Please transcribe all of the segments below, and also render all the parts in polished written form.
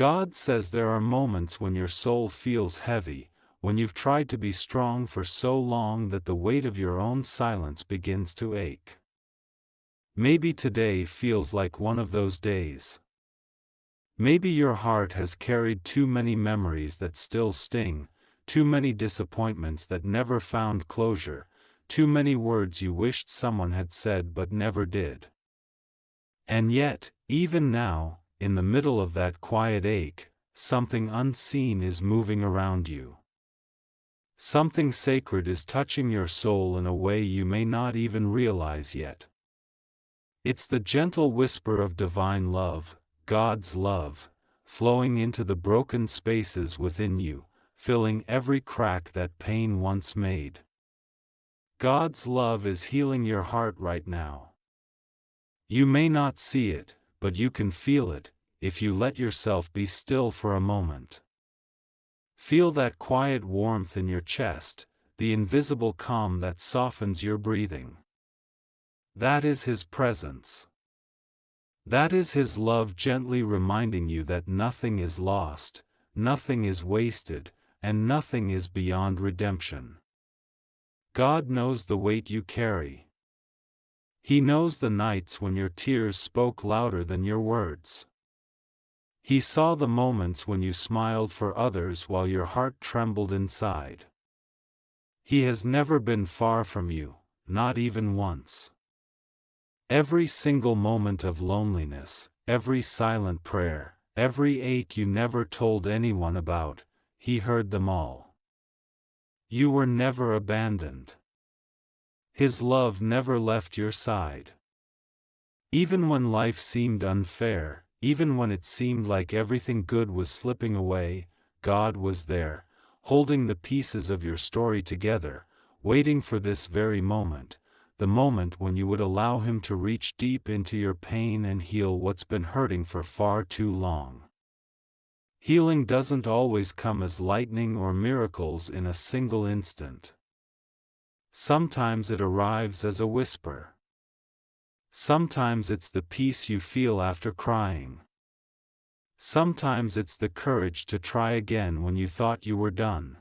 God says there are moments when your soul feels heavy, when you've tried to be strong for so long that the weight of your own silence begins to ache. Maybe today feels like one of those days. Maybe your heart has carried too many memories that still sting, too many disappointments that never found closure, too many words you wished someone had said but never did. And yet, even now, in the middle of that quiet ache, something unseen is moving around you. Something sacred is touching your soul in a way you may not even realize yet. It's the gentle whisper of divine love, God's love, flowing into the broken spaces within you, filling every crack that pain once made. God's love is healing your heart right now. You may not see it, but you can feel it, if you let yourself be still for a moment. Feel that quiet warmth in your chest, the invisible calm that softens your breathing. That is His presence. That is His love gently reminding you that nothing is lost, nothing is wasted, and nothing is beyond redemption. God knows the weight you carry. He knows the nights when your tears spoke louder than your words. He saw the moments when you smiled for others while your heart trembled inside. He has never been far from you, not even once. Every single moment of loneliness, every silent prayer, every ache you never told anyone about, He heard them all. You were never abandoned. His love never left your side. Even when life seemed unfair, even when it seemed like everything good was slipping away, God was there, holding the pieces of your story together, waiting for this very moment, the moment when you would allow Him to reach deep into your pain and heal what's been hurting for far too long. Healing doesn't always come as lightning or miracles in a single instant. Sometimes it arrives as a whisper. Sometimes it's the peace you feel after crying. Sometimes it's the courage to try again when you thought you were done.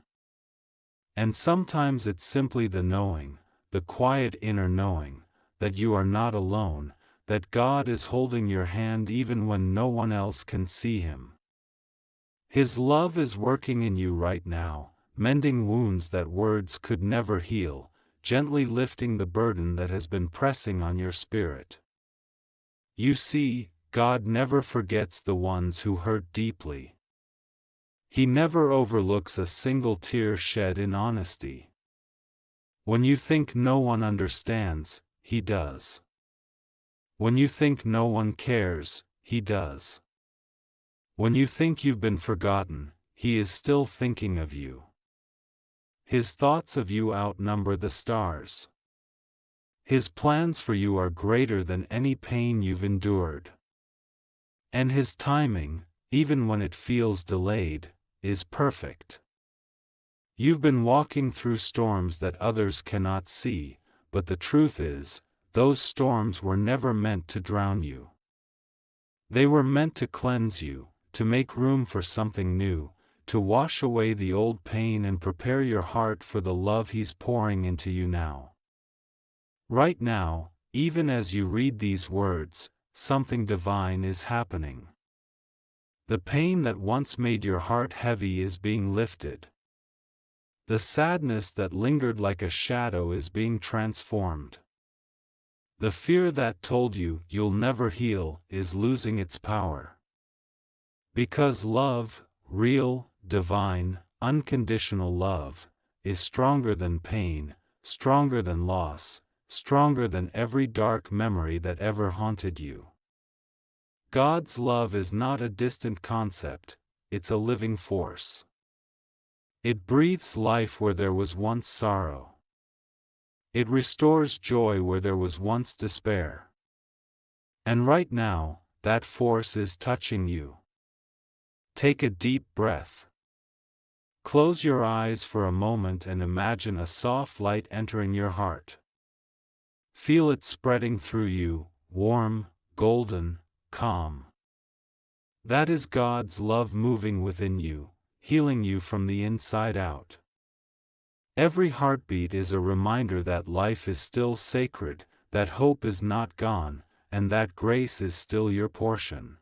And sometimes it's simply the knowing, the quiet inner knowing, that you are not alone, that God is holding your hand even when no one else can see Him. His love is working in you right now, mending wounds that words could never heal, gently lifting the burden that has been pressing on your spirit. You see, God never forgets the ones who hurt deeply. He never overlooks a single tear shed in honesty. When you think no one understands, He does. When you think no one cares, He does. When you think you've been forgotten, He is still thinking of you. His thoughts of you outnumber the stars. His plans for you are greater than any pain you've endured. And His timing, even when it feels delayed, is perfect. You've been walking through storms that others cannot see, but the truth is, those storms were never meant to drown you. They were meant to cleanse you, to make room for something new, to wash away the old pain and prepare your heart for the love He's pouring into you now. Right now, even as you read these words, something divine is happening. The pain that once made your heart heavy is being lifted. The sadness that lingered like a shadow is being transformed. The fear that told you you'll never heal is losing its power. Because love, real, divine, unconditional love, is stronger than pain, stronger than loss, stronger than every dark memory that ever haunted you. God's love is not a distant concept, it's a living force. It breathes life where there was once sorrow. It restores joy where there was once despair. And right now, that force is touching you. Take a deep breath. Close your eyes for a moment and imagine a soft light entering your heart. Feel it spreading through you, warm, golden, calm. That is God's love moving within you, healing you from the inside out. Every heartbeat is a reminder that life is still sacred, that hope is not gone, and that grace is still your portion.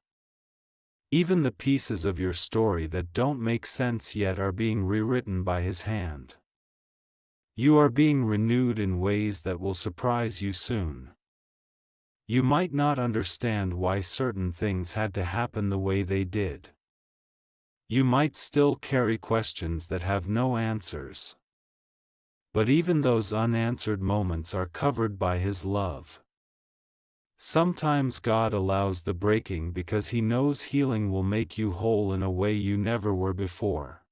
Even the pieces of your story that don't make sense yet are being rewritten by His hand. You are being renewed in ways that will surprise you soon. You might not understand why certain things had to happen the way they did. You might still carry questions that have no answers. But even those unanswered moments are covered by His love. Sometimes God allows the breaking because He knows healing will make you whole in a way you never were before.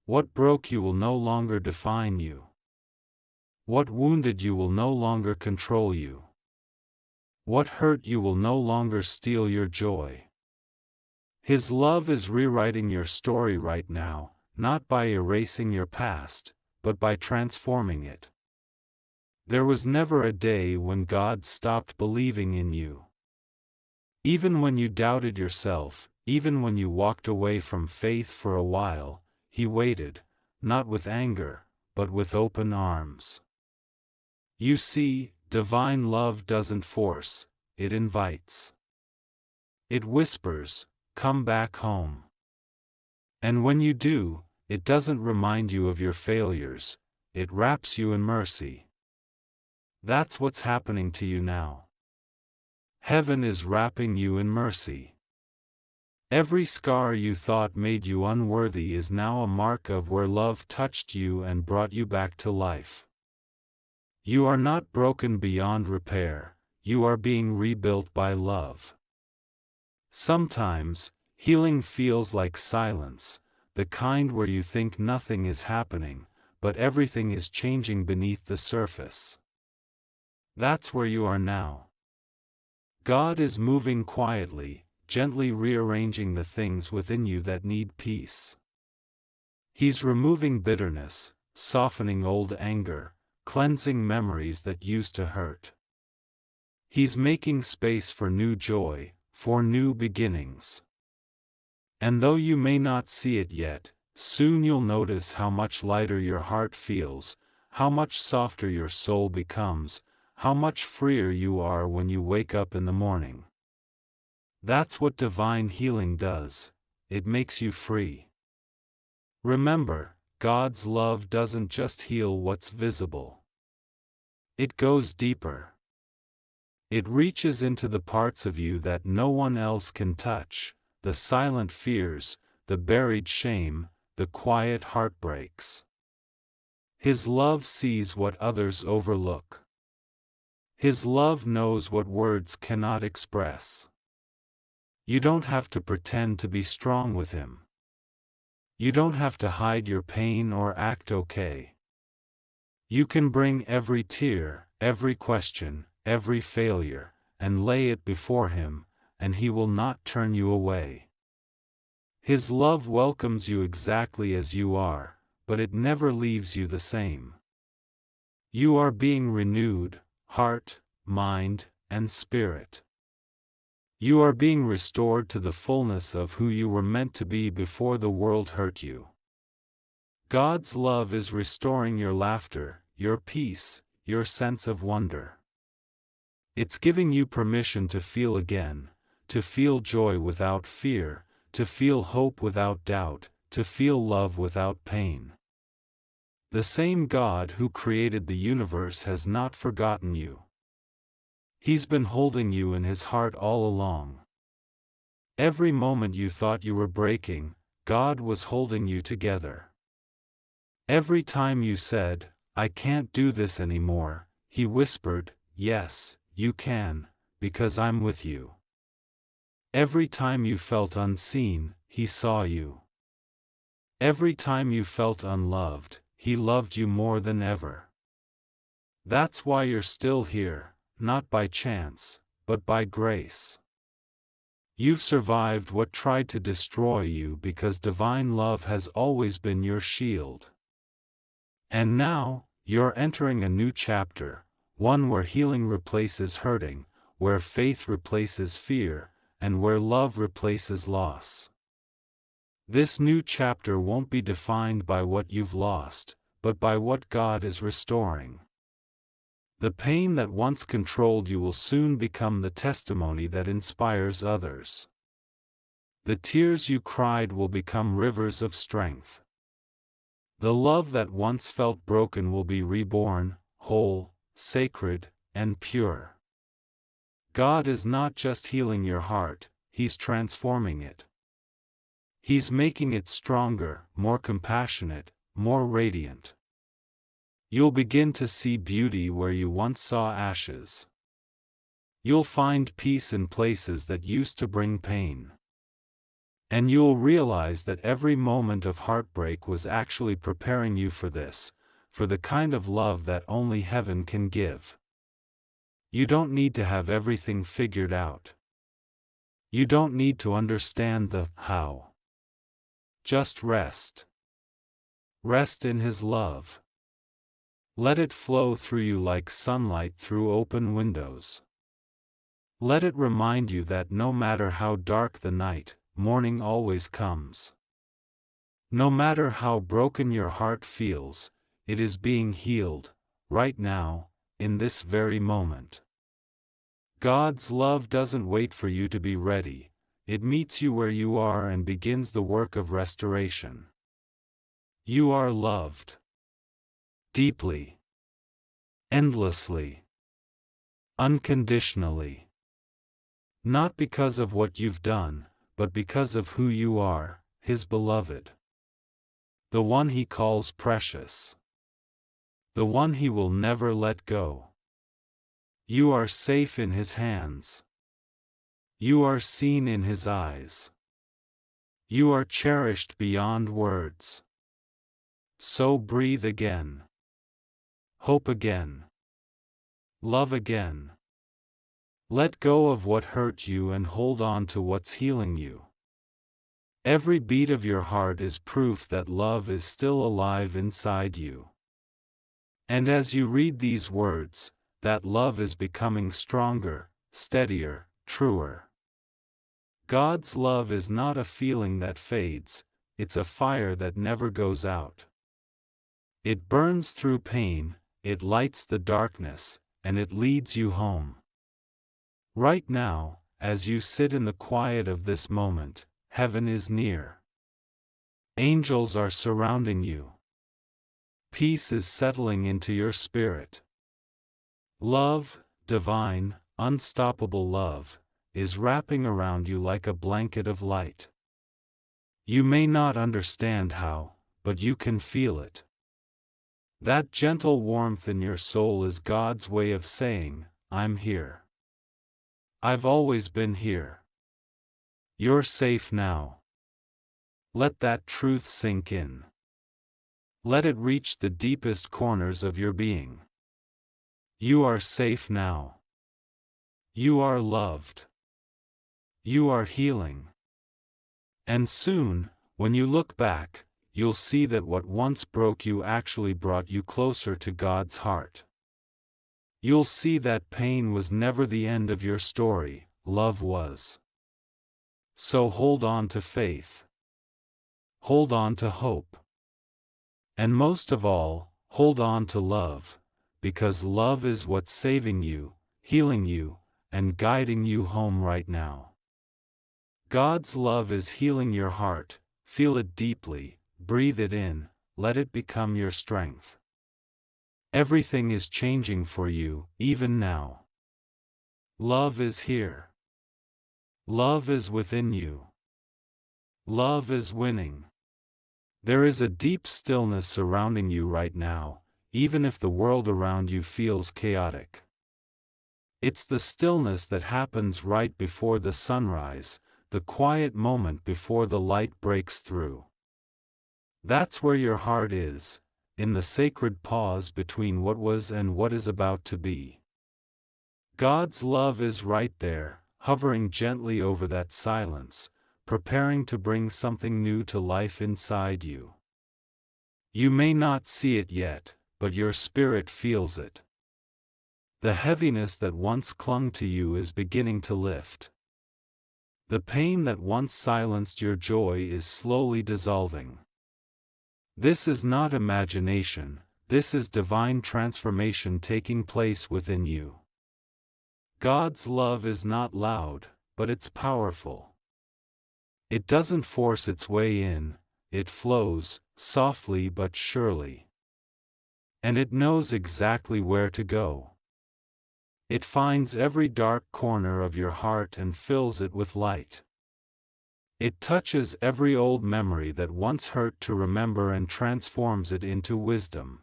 What broke you will no longer define you. What wounded you will no longer control you. What hurt you will no longer steal your joy. His love is rewriting your story right now, not by erasing your past, but by transforming it. There was never a day when God stopped believing in you. Even when you doubted yourself, even when you walked away from faith for a while, He waited, not with anger, but with open arms. You see, divine love doesn't force, it invites. It whispers, "Come back home." And when you do, it doesn't remind you of your failures, it wraps you in mercy. That's what's happening to you now. Heaven is wrapping you in mercy. Every scar you thought made you unworthy is now a mark of where love touched you and brought you back to life. You are not broken beyond repair, you are being rebuilt by love. Sometimes, healing feels like silence, the kind where you think nothing is happening, but everything is changing beneath the surface. That's where you are now. God is moving quietly, gently rearranging the things within you that need peace. He's removing bitterness, softening old anger, cleansing memories that used to hurt. He's making space for new joy, for new beginnings. And though you may not see it yet, soon you'll notice how much lighter your heart feels, how much softer your soul becomes, how much freer you are when you wake up in the morning. That's what divine healing does, it makes you free. Remember, God's love doesn't just heal what's visible. It goes deeper. It reaches into the parts of you that no one else can touch, the silent fears, the buried shame, the quiet heartbreaks. His love sees what others overlook. His love knows what words cannot express. You don't have to pretend to be strong with Him. You don't have to hide your pain or act okay. You can bring every tear, every question, every failure, and lay it before Him, and He will not turn you away. His love welcomes you exactly as you are, but it never leaves you the same. You are being renewed, heart, mind, and spirit. You are being restored to the fullness of who you were meant to be before the world hurt you. God's love is restoring your laughter, your peace, your sense of wonder. It's giving you permission to feel again, to feel joy without fear, to feel hope without doubt, to feel love without pain. The same God who created the universe has not forgotten you. He's been holding you in His heart all along. Every moment you thought you were breaking, God was holding you together. Every time you said, "I can't do this anymore," He whispered, "Yes, you can, because I'm with you." Every time you felt unseen, He saw you. Every time you felt unloved, He loved you more than ever. That's why you're still here, not by chance, but by grace. You've survived what tried to destroy you because divine love has always been your shield. And now, you're entering a new chapter, one where healing replaces hurting, where faith replaces fear, and where love replaces loss. This new chapter won't be defined by what you've lost, but by what God is restoring. The pain that once controlled you will soon become the testimony that inspires others. The tears you cried will become rivers of strength. The love that once felt broken will be reborn, whole, sacred, and pure. God is not just healing your heart, He's transforming it. He's making it stronger, more compassionate, more radiant. You'll begin to see beauty where you once saw ashes. You'll find peace in places that used to bring pain. And you'll realize that every moment of heartbreak was actually preparing you for this, for the kind of love that only heaven can give. You don't need to have everything figured out. You don't need to understand the how. Just rest. Rest in His love. Let it flow through you like sunlight through open windows. Let it remind you that no matter how dark the night, morning always comes. No matter how broken your heart feels, it is being healed, right now, in this very moment. God's love doesn't wait for you to be ready, it meets you where you are and begins the work of restoration. You are loved. Deeply. Endlessly. Unconditionally. Not because of what you've done, but because of who you are, His beloved. The one He calls precious. The one He will never let go. You are safe in His hands. You are seen in His eyes. You are cherished beyond words. So breathe again. Hope again. Love again. Let go of what hurt you and hold on to what's healing you. Every beat of your heart is proof that love is still alive inside you. And as you read these words, that love is becoming stronger, steadier, truer. God's love is not a feeling that fades, it's a fire that never goes out. It burns through pain, it lights the darkness, and it leads you home. Right now, as you sit in the quiet of this moment, heaven is near. Angels are surrounding you. Peace is settling into your spirit. Love, divine, unstoppable love, is wrapping around you like a blanket of light. You may not understand how, but you can feel it. That gentle warmth in your soul is God's way of saying, I'm here. I've always been here. You're safe now. Let that truth sink in. Let it reach the deepest corners of your being. You are safe now. You are loved. You are healing. And soon, when you look back, you'll see that what once broke you actually brought you closer to God's heart. You'll see that pain was never the end of your story, love was. So hold on to faith. Hold on to hope. And most of all, hold on to love, because love is what's saving you, healing you, and guiding you home right now. God's love is healing your heart, feel it deeply, breathe it in, let it become your strength. Everything is changing for you, even now. Love is here. Love is within you. Love is winning. There is a deep stillness surrounding you right now, even if the world around you feels chaotic. It's the stillness that happens right before the sunrise, the quiet moment before the light breaks through. That's where your heart is, in the sacred pause between what was and what is about to be. God's love is right there, hovering gently over that silence, preparing to bring something new to life inside you. You may not see it yet, but your spirit feels it. The heaviness that once clung to you is beginning to lift. The pain that once silenced your joy is slowly dissolving. This is not imagination, this is divine transformation taking place within you. God's love is not loud, but it's powerful. It doesn't force its way in, it flows, softly but surely. And it knows exactly where to go. It finds every dark corner of your heart and fills it with light. It touches every old memory that once hurt to remember and transforms it into wisdom.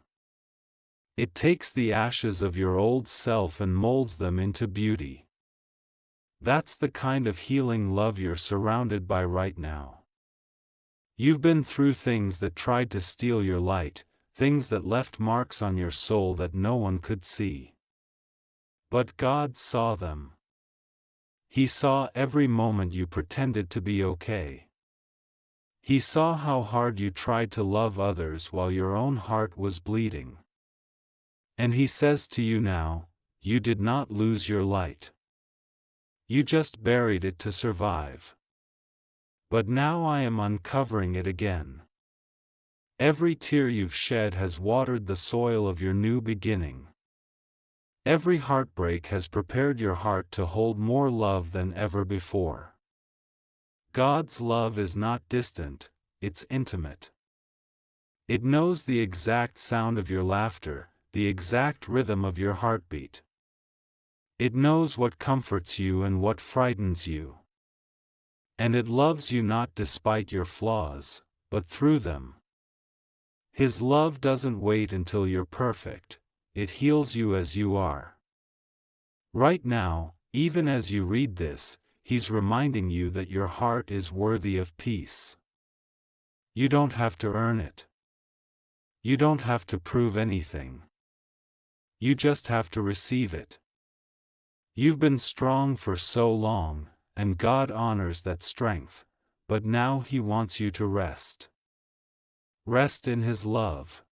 It takes the ashes of your old self and molds them into beauty. That's the kind of healing love you're surrounded by right now. You've been through things that tried to steal your light, things that left marks on your soul that no one could see. But God saw them. He saw every moment you pretended to be okay. He saw how hard you tried to love others while your own heart was bleeding. And He says to you now, you did not lose your light. You just buried it to survive. But now I am uncovering it again. Every tear you've shed has watered the soil of your new beginning. Every heartbreak has prepared your heart to hold more love than ever before. God's love is not distant, it's intimate. It knows the exact sound of your laughter, the exact rhythm of your heartbeat. It knows what comforts you and what frightens you. And it loves you not despite your flaws, but through them. His love doesn't wait until you're perfect, it heals you as you are. Right now, even as you read this, He's reminding you that your heart is worthy of peace. You don't have to earn it. You don't have to prove anything. You just have to receive it. You've been strong for so long, and God honors that strength, but now He wants you to rest. Rest in His love.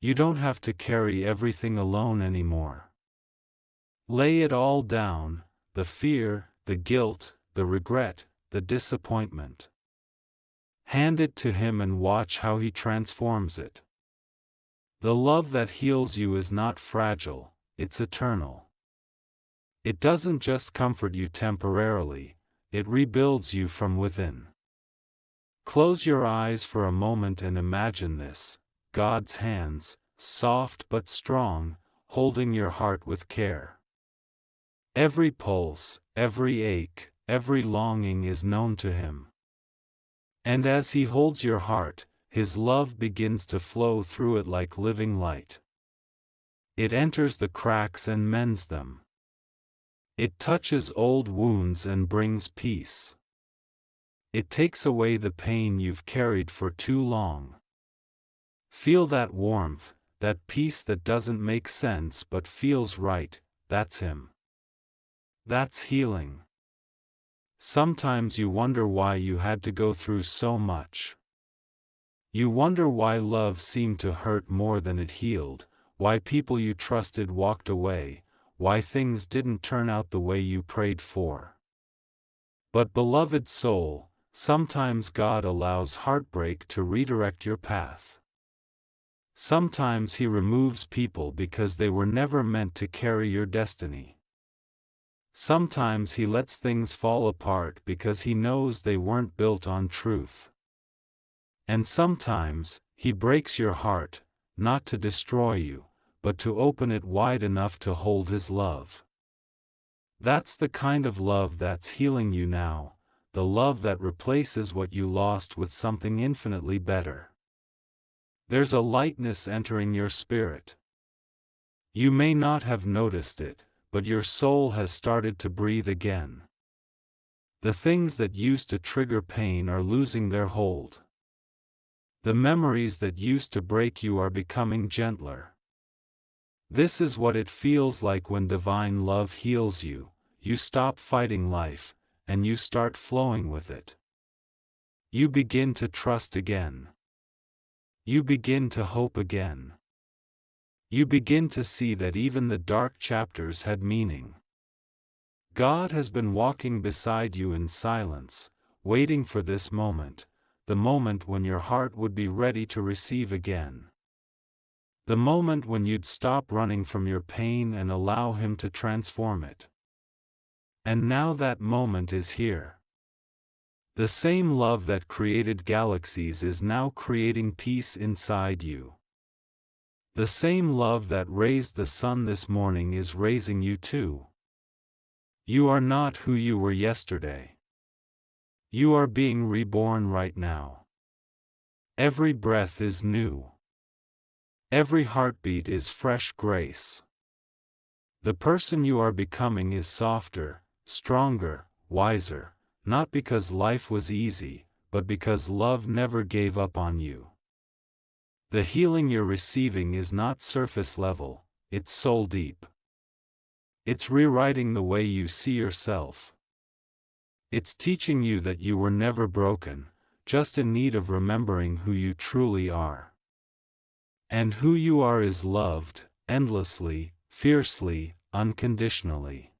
You don't have to carry everything alone anymore. Lay it all down, the fear, the guilt, the regret, the disappointment. Hand it to Him and watch how He transforms it. The love that heals you is not fragile, it's eternal. It doesn't just comfort you temporarily, it rebuilds you from within. Close your eyes for a moment and imagine this: God's hands, soft but strong, holding your heart with care. Every pulse, every ache, every longing is known to Him. And as He holds your heart, His love begins to flow through it like living light. It enters the cracks and mends them. It touches old wounds and brings peace. It takes away the pain you've carried for too long. Feel that warmth, that peace that doesn't make sense but feels right, that's Him. That's healing. Sometimes you wonder why you had to go through so much. You wonder why love seemed to hurt more than it healed, why people you trusted walked away, why things didn't turn out the way you prayed for. But beloved soul, sometimes God allows heartbreak to redirect your path. Sometimes He removes people because they were never meant to carry your destiny. Sometimes He lets things fall apart because He knows they weren't built on truth. And sometimes, He breaks your heart, not to destroy you, but to open it wide enough to hold His love. That's the kind of love that's healing you now, the love that replaces what you lost with something infinitely better. There's a lightness entering your spirit. You may not have noticed it, but your soul has started to breathe again. The things that used to trigger pain are losing their hold. The memories that used to break you are becoming gentler. This is what it feels like when divine love heals you. You stop fighting life, and you start flowing with it. You begin to trust again. You begin to hope again. You begin to see that even the dark chapters had meaning. God has been walking beside you in silence, waiting for this moment, the moment when your heart would be ready to receive again. The moment when you'd stop running from your pain and allow Him to transform it. And now that moment is here. The same love that created galaxies is now creating peace inside you. The same love that raised the sun this morning is raising you too. You are not who you were yesterday. You are being reborn right now. Every breath is new. Every heartbeat is fresh grace. The person you are becoming is softer, stronger, wiser, not because life was easy, but because love never gave up on you. The healing you're receiving is not surface level, it's soul deep. It's rewriting the way you see yourself. It's teaching you that you were never broken, just in need of remembering who you truly are. And who you are is loved, endlessly, fiercely, unconditionally.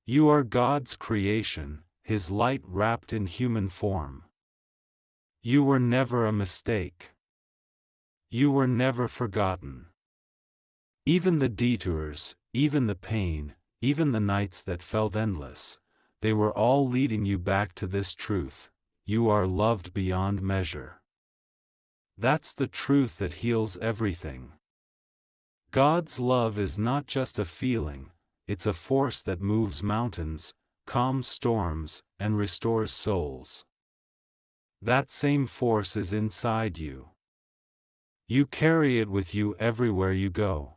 You are God's creation, His light wrapped in human form. You were never a mistake. You were never forgotten. Even the detours, even the pain, even the nights that felt endless, they were all leading you back to this truth: you are loved beyond measure. That's the truth that heals everything. God's love is not just a feeling, it's a force that moves mountains, calms storms, and restores souls. That same force is inside you. You carry it with you everywhere you go.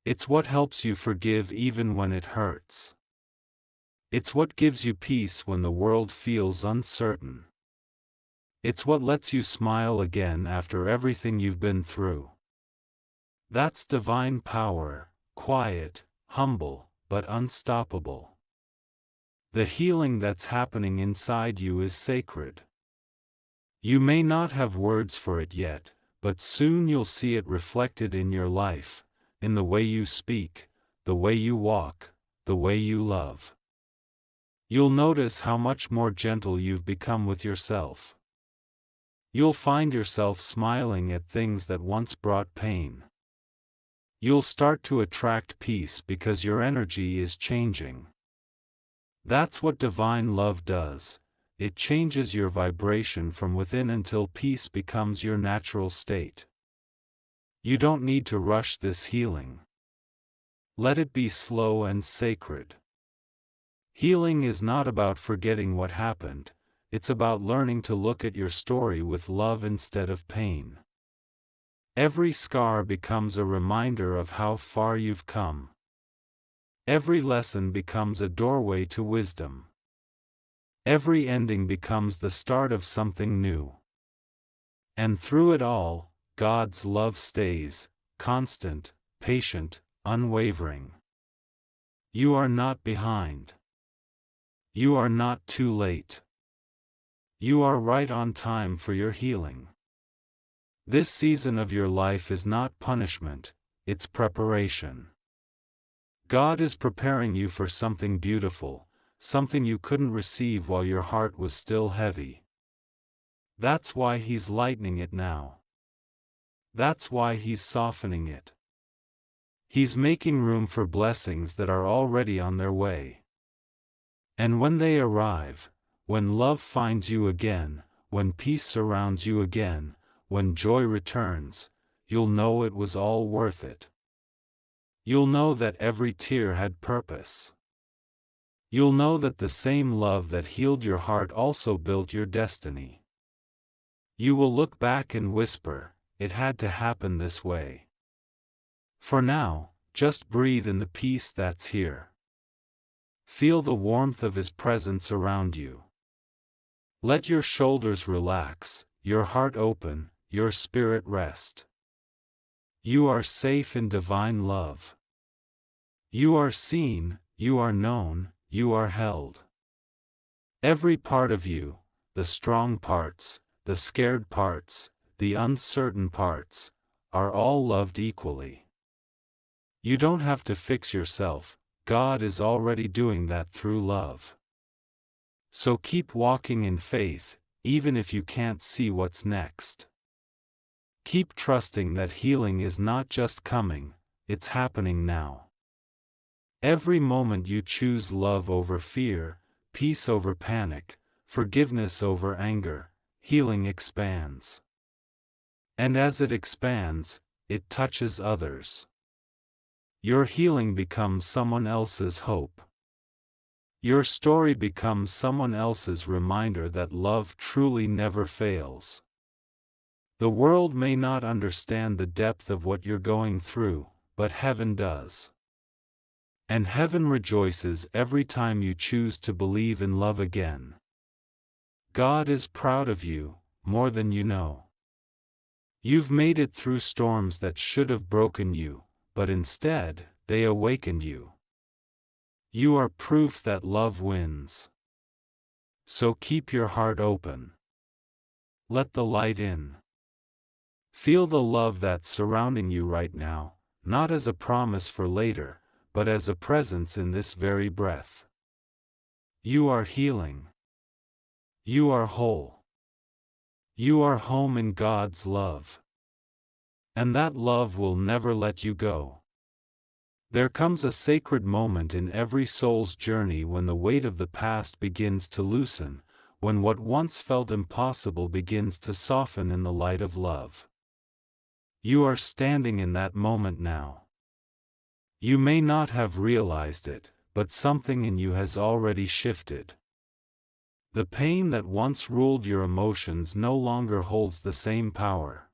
It's what helps you forgive even when it hurts. It's what gives you peace when the world feels uncertain. It's what lets you smile again after everything you've been through. That's divine power, quiet, humble, but unstoppable. The healing that's happening inside you is sacred. You may not have words for it yet, but soon you'll see it reflected in your life, in the way you speak, the way you walk, the way you love. You'll notice how much more gentle you've become with yourself. You'll find yourself smiling at things that once brought pain. You'll start to attract peace because your energy is changing. That's what divine love does. It changes your vibration from within until peace becomes your natural state. You don't need to rush this healing. Let it be slow and sacred. Healing is not about forgetting what happened, it's about learning to look at your story with love instead of pain. Every scar becomes a reminder of how far you've come. Every lesson becomes a doorway to wisdom. Every ending becomes the start of something new. And through it all, God's love stays, constant, patient, unwavering. You are not behind. You are not too late. You are right on time for your healing. This season of your life is not punishment, it's preparation. God is preparing you for something beautiful, something you couldn't receive while your heart was still heavy. That's why He's lightening it now. That's why He's softening it. He's making room for blessings that are already on their way. And when they arrive, when love finds you again, when peace surrounds you again, when joy returns, you'll know it was all worth it. You'll know that every tear had purpose. You'll know that the same love that healed your heart also built your destiny. You will look back and whisper, "It had to happen this way." For now, just breathe in the peace that's here. Feel the warmth of His presence around you. Let your shoulders relax, your heart open, your spirit rest. You are safe in divine love. You are seen, you are known, you are held. Every part of you, the strong parts, the scared parts, the uncertain parts, are all loved equally. You don't have to fix yourself, God is already doing that through love. So keep walking in faith, even if you can't see what's next. Keep trusting that healing is not just coming, it's happening now. Every moment you choose love over fear, peace over panic, forgiveness over anger, healing expands. And as it expands, it touches others. Your healing becomes someone else's hope. Your story becomes someone else's reminder that love truly never fails. The world may not understand the depth of what you're going through, but heaven does. And heaven rejoices every time you choose to believe in love again. God is proud of you, more than you know. You've made it through storms that should have broken you, but instead, they awakened you. You are proof that love wins. So keep your heart open. Let the light in. Feel the love that's surrounding you right now, not as a promise for later, but as a presence in this very breath. You are healing. You are whole. You are home in God's love. And that love will never let you go. There comes a sacred moment in every soul's journey when the weight of the past begins to loosen, when what once felt impossible begins to soften in the light of love. You are standing in that moment now. You may not have realized it, but something in you has already shifted. The pain that once ruled your emotions no longer holds the same power.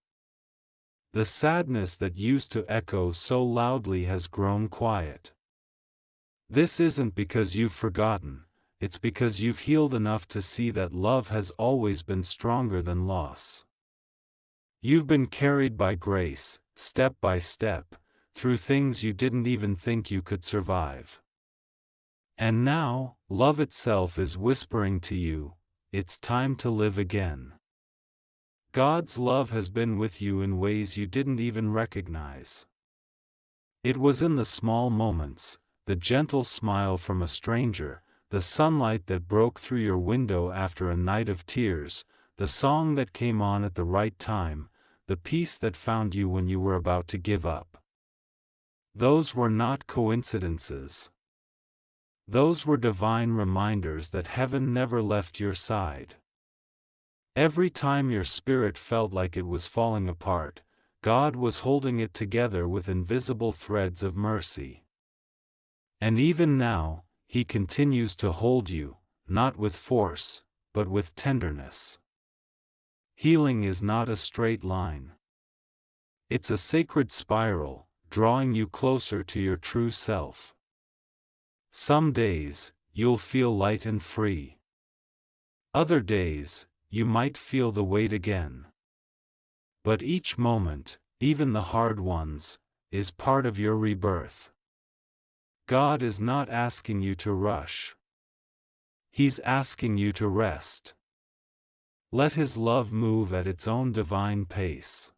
The sadness that used to echo so loudly has grown quiet. This isn't because you've forgotten, it's because you've healed enough to see that love has always been stronger than loss. You've been carried by grace, step by step, through things you didn't even think you could survive. And now, love itself is whispering to you, it's time to live again. God's love has been with you in ways you didn't even recognize. It was in the small moments, the gentle smile from a stranger, the sunlight that broke through your window after a night of tears, the song that came on at the right time, the peace that found you when you were about to give up. Those were not coincidences. Those were divine reminders that heaven never left your side. Every time your spirit felt like it was falling apart, God was holding it together with invisible threads of mercy. And even now, He continues to hold you, not with force, but with tenderness. Healing is not a straight line. It's a sacred spiral, drawing you closer to your true self. Some days, you'll feel light and free. Other days, you might feel the weight again. But each moment, even the hard ones, is part of your rebirth. God is not asking you to rush. He's asking you to rest. Let His love move at its own divine pace.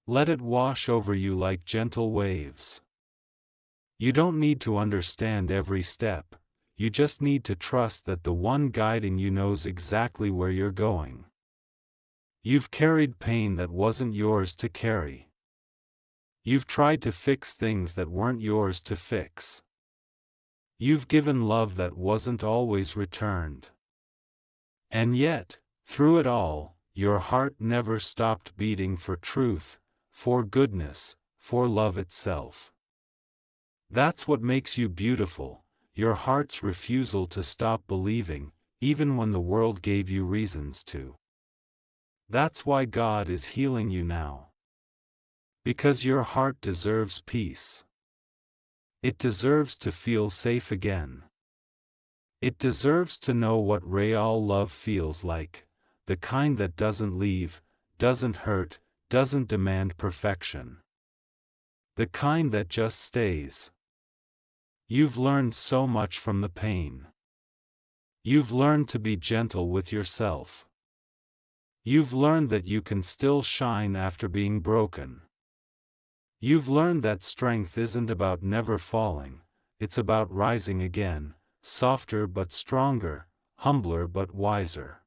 Let it wash over you like gentle waves. You don't need to understand every step. You just need to trust that the one guiding you knows exactly where you're going. You've carried pain that wasn't yours to carry. You've tried to fix things that weren't yours to fix. You've given love that wasn't always returned. And yet, through it all, your heart never stopped beating for truth, for goodness, for love itself. That's what makes you beautiful. Your heart's refusal to stop believing, even when the world gave you reasons to. That's why God is healing you now. Because your heart deserves peace. It deserves to feel safe again. It deserves to know what real love feels like, the kind that doesn't leave, doesn't hurt, doesn't demand perfection. The kind that just stays. You've learned so much from the pain. You've learned to be gentle with yourself. You've learned that you can still shine after being broken. You've learned that strength isn't about never falling, it's about rising again, softer but stronger, humbler but wiser.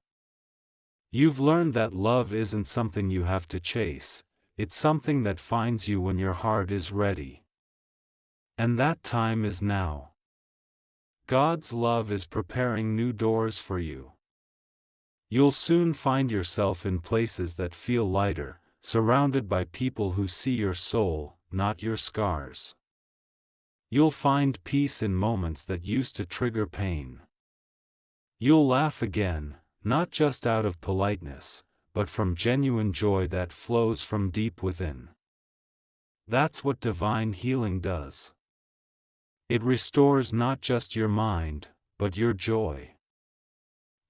You've learned that love isn't something you have to chase, it's something that finds you when your heart is ready. And that time is now. God's love is preparing new doors for you. You'll soon find yourself in places that feel lighter, surrounded by people who see your soul, not your scars. You'll find peace in moments that used to trigger pain. You'll laugh again, not just out of politeness, but from genuine joy that flows from deep within. That's what divine healing does. It restores not just your mind, but your joy.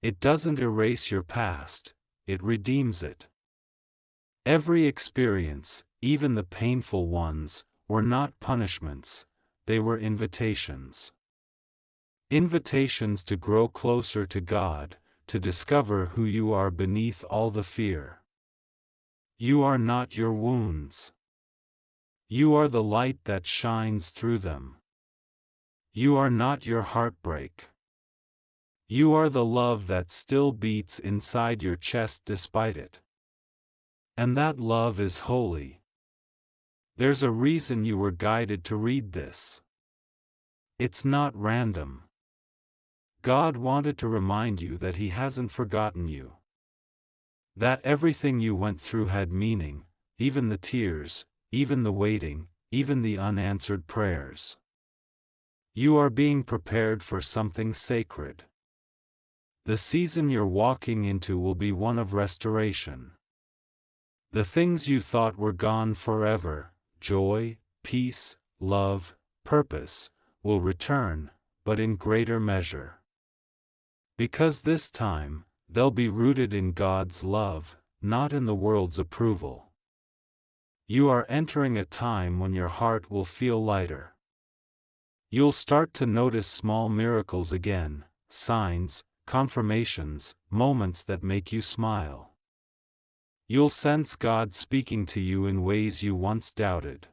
It doesn't erase your past, it redeems it. Every experience, even the painful ones, were not punishments, they were invitations. Invitations to grow closer to God, to discover who you are beneath all the fear. You are not your wounds. You are the light that shines through them. You are not your heartbreak. You are the love that still beats inside your chest despite it. And that love is holy. There's a reason you were guided to read this. It's not random. God wanted to remind you that He hasn't forgotten you. That everything you went through had meaning, even the tears, even the waiting, even the unanswered prayers. You are being prepared for something sacred. The season you're walking into will be one of restoration. The things you thought were gone forever, joy, peace, love, purpose, will return, but in greater measure. Because this time, they'll be rooted in God's love, not in the world's approval. You are entering a time when your heart will feel lighter. You'll start to notice small miracles again, signs, confirmations, moments that make you smile. You'll sense God speaking to you in ways you once doubted.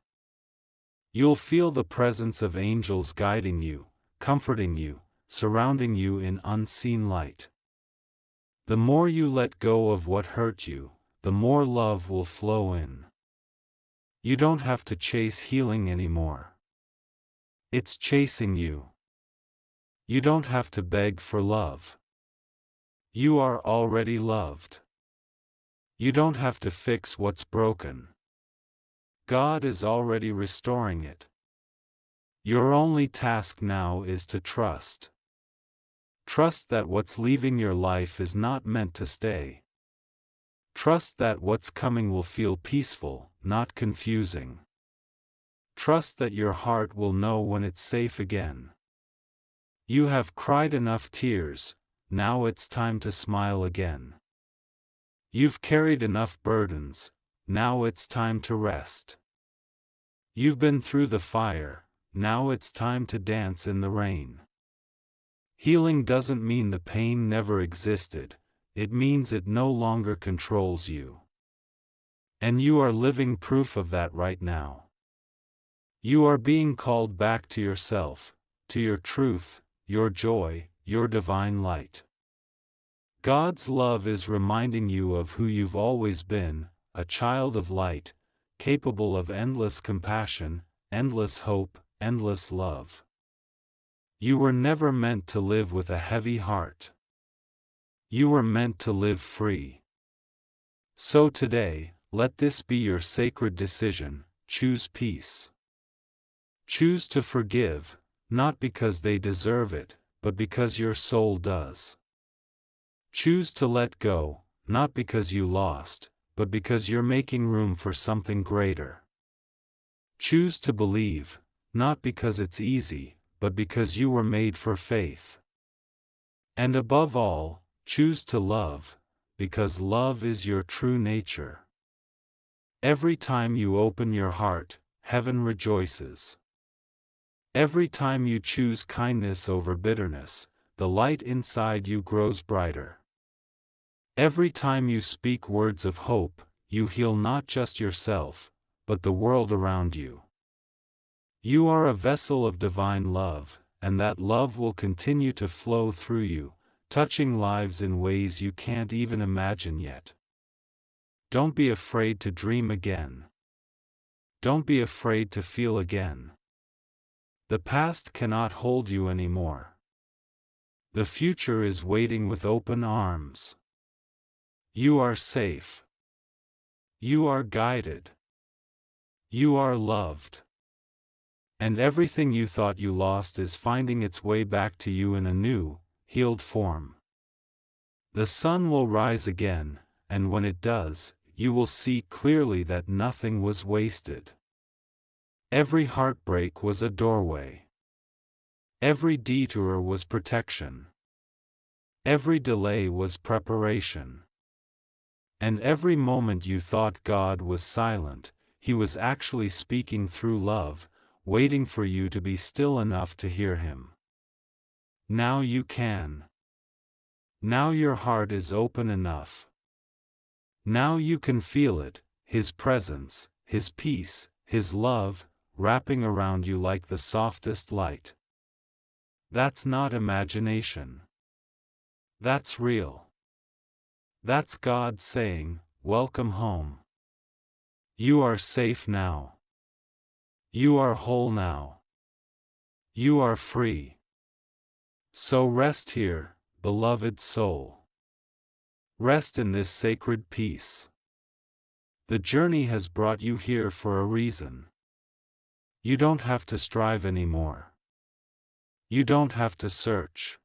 You'll feel the presence of angels guiding you, comforting you, surrounding you in unseen light. The more you let go of what hurt you, the more love will flow in. You don't have to chase healing anymore. It's chasing you. You don't have to beg for love. You are already loved. You don't have to fix what's broken. God is already restoring it. Your only task now is to trust. Trust that what's leaving your life is not meant to stay. Trust that what's coming will feel peaceful, not confusing. Trust that your heart will know when it's safe again. You have cried enough tears, now it's time to smile again. You've carried enough burdens, now it's time to rest. You've been through the fire, now it's time to dance in the rain. Healing doesn't mean the pain never existed, it means it no longer controls you. And you are living proof of that right now. You are being called back to yourself, to your truth, your joy, your divine light. God's love is reminding you of who you've always been, a child of light, capable of endless compassion, endless hope, endless love. You were never meant to live with a heavy heart. You were meant to live free. So today, let this be your sacred decision: choose peace. Choose to forgive, not because they deserve it, but because your soul does. Choose to let go, not because you lost, but because you're making room for something greater. Choose to believe, not because it's easy, but because you were made for faith. And above all, choose to love, because love is your true nature. Every time you open your heart, heaven rejoices. Every time you choose kindness over bitterness, the light inside you grows brighter. Every time you speak words of hope, you heal not just yourself, but the world around you. You are a vessel of divine love, and that love will continue to flow through you, touching lives in ways you can't even imagine yet. Don't be afraid to dream again. Don't be afraid to feel again. The past cannot hold you anymore. The future is waiting with open arms. You are safe. You are guided. You are loved. And everything you thought you lost is finding its way back to you in a new, healed form. The sun will rise again, and when it does, you will see clearly that nothing was wasted. Every heartbreak was a doorway. Every detour was protection. Every delay was preparation. And every moment you thought God was silent, He was actually speaking through love, waiting for you to be still enough to hear Him. Now you can. Now your heart is open enough. Now you can feel it, His presence, His peace, His love, wrapping around you like the softest light. That's not imagination. That's real. That's God saying, "Welcome home. You are safe now. You are whole now. You are free. So rest here, beloved soul. Rest in this sacred peace. The journey has brought you here for a reason. You don't have to strive anymore. You don't have to search.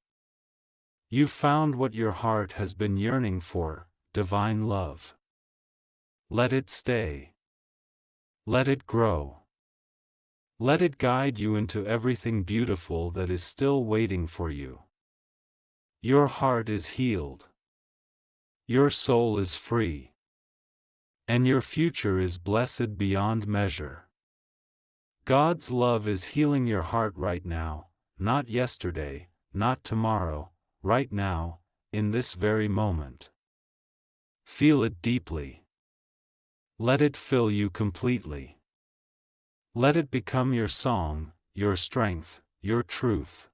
You found what your heart has been yearning for, divine love. Let it stay. Let it grow. Let it guide you into everything beautiful that is still waiting for you. Your heart is healed. Your soul is free. And your future is blessed beyond measure. God's love is healing your heart right now, not yesterday, not tomorrow, right now, in this very moment. Feel it deeply. Let it fill you completely. Let it become your song, your strength, your truth.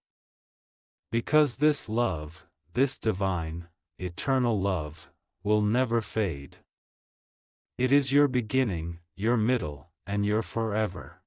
Because this love, this divine, eternal love, will never fade. It is your beginning, your middle, and your forever.